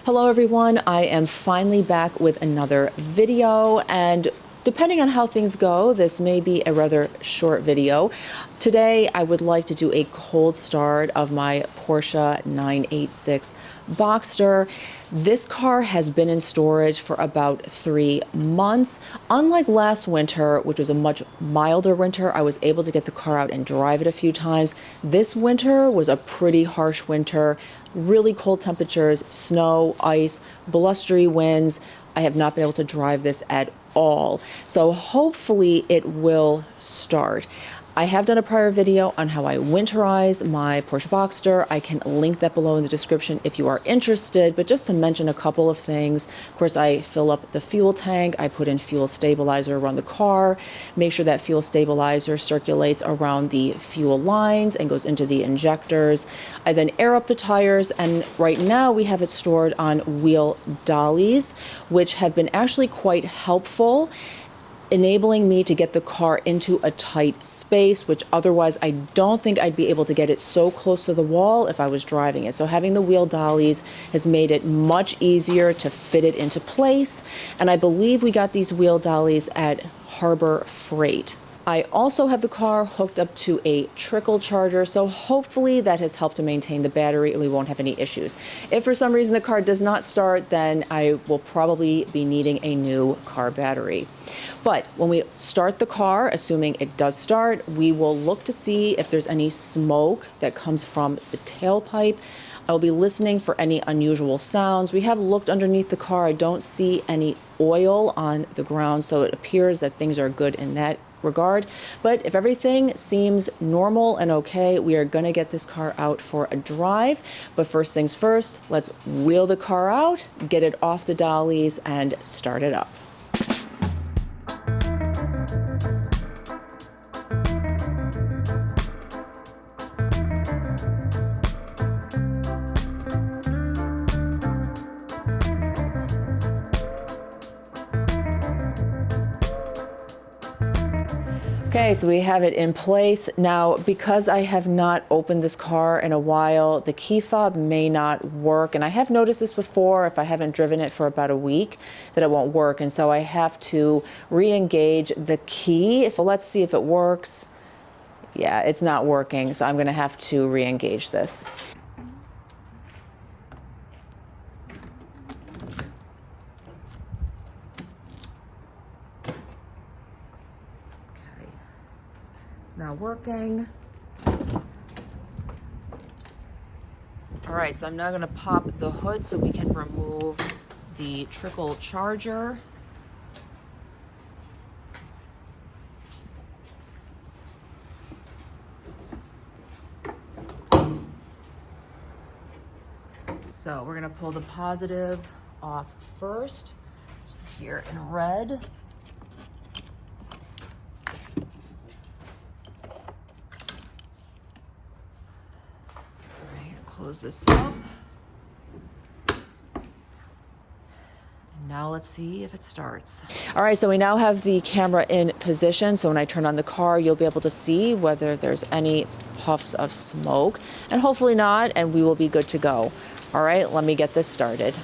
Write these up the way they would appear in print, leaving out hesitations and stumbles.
Hello everyone, I am finally back with another video, and depending on how things go, this may be a rather short video. Today I would like to do a cold start of my Porsche 986 Boxster. This car has been in storage for about 3 months. Unlike last winter, which was a much milder winter, I was able to get the car out and drive it a few times. This winter was a pretty harsh winter. Really cold temperatures, snow, ice, blustery winds. I have not been able to drive this at all. So hopefully it will start. I have done a prior video on how I winterize my Porsche Boxster. I can link that below in the description if you are interested, but just to mention a couple of things. Of course, I fill up the fuel tank, I put in fuel stabilizer around the car, make sure that fuel stabilizer circulates around the fuel lines and goes into the injectors. I then air up the tires, and right now we have it stored on wheel dollies, which have been actually quite helpful, enabling me to get the car into a tight space, which otherwise I don't think I'd be able to get it so close to the wall if I was driving it. So having the wheel dollies has made it much easier to fit it into place. And I believe we got these wheel dollies at Harbor Freight. I also have the car hooked up to a trickle charger, so hopefully that has helped to maintain the battery and we won't have any issues. If for some reason the car does not start, then I will probably be needing a new car battery. But when we start the car, assuming it does start, we will look to see if there's any smoke that comes from the tailpipe. I'll be listening for any unusual sounds. We have looked underneath the car. I don't see any oil on the ground, so it appears that things are good in that regard. But if everything seems normal and okay, we are going to get this car out for a drive. But first things first, let's wheel the car out, get it off the dollies, and start it up. Okay, so we have it in place. Now, because I have not opened this car in a while, the key fob may not work. And I have noticed this before, if I haven't driven it for about a week, that it won't work. And so I have to re-engage the key. So let's see if it works. Yeah, it's not working. So I'm gonna have to re-engage this. It's not working. All right, so I'm now gonna pop the hood so we can remove the trickle charger. So we're gonna pull the positive off first, which is here in red. Close this up. And now let's see if it starts. All right, so we now have the camera in position. So when I turn on the car, you'll be able to see whether there's any puffs of smoke, and hopefully not, and we will be good to go. All right, let me get this started.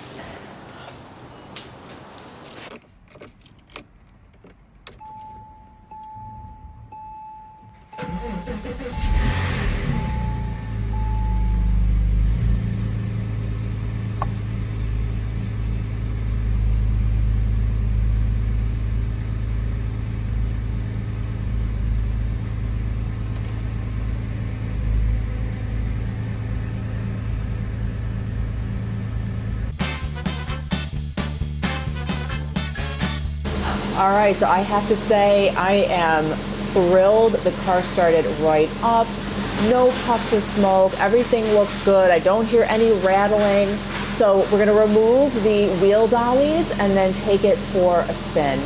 All right, so I have to say I am thrilled. The car started right up. No puffs of smoke. Everything looks good. I don't hear any rattling. So we're going to remove the wheel dollies and then take it for a spin.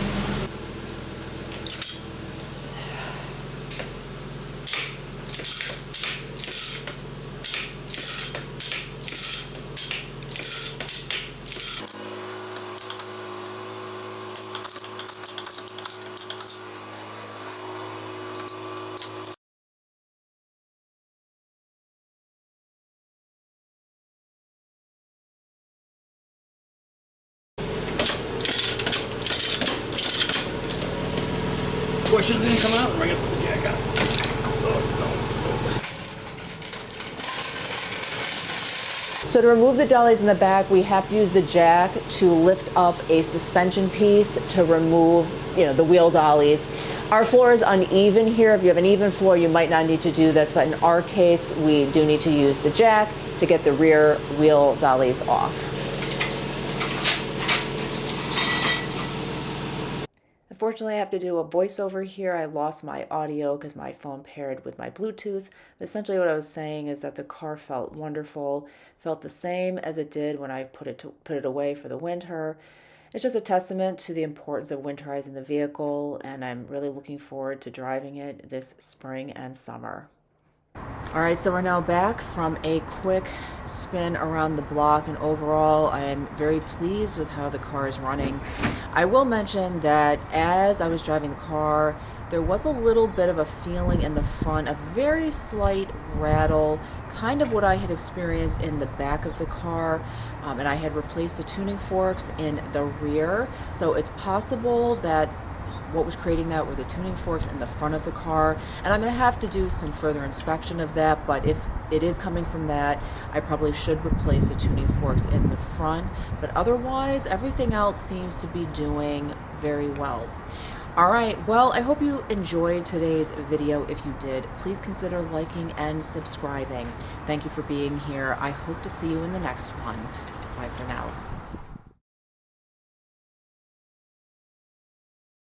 bushes didn't come out? Bring it. Yeah, I got it. So to remove the dollies in the back, we have to use the jack to lift up a suspension piece to remove, the wheel dollies. Our floor is uneven here. If you have an even floor, you might not need to do this, but in our case, we do need to use the jack to get the rear wheel dollies off. Unfortunately, I have to do a voiceover here. I lost my audio because my phone paired with my Bluetooth. But essentially what I was saying is that the car felt wonderful, felt the same as it did when I put it away for the winter. It's just a testament to the importance of winterizing the vehicle, and I'm really looking forward to driving it this spring and summer. All right, so we're now back from a quick spin around the block, and overall I am very pleased with how the car is running. I will mention that as I was driving the car, there was a little bit of a feeling in the front, a very slight rattle, kind of what I had experienced in the back of the car, and I had replaced the tuning forks in the rear, so it's possible that what was creating that were the tuning forks in the front of the car, and I'm going to have to do some further inspection of that, but if it is coming from that, I probably should replace the tuning forks in the front, but otherwise everything else seems to be doing very well. Alright, well, I hope you enjoyed today's video. If you did, please consider liking and subscribing. Thank you for being here. I hope to see you in the next one. Bye for now.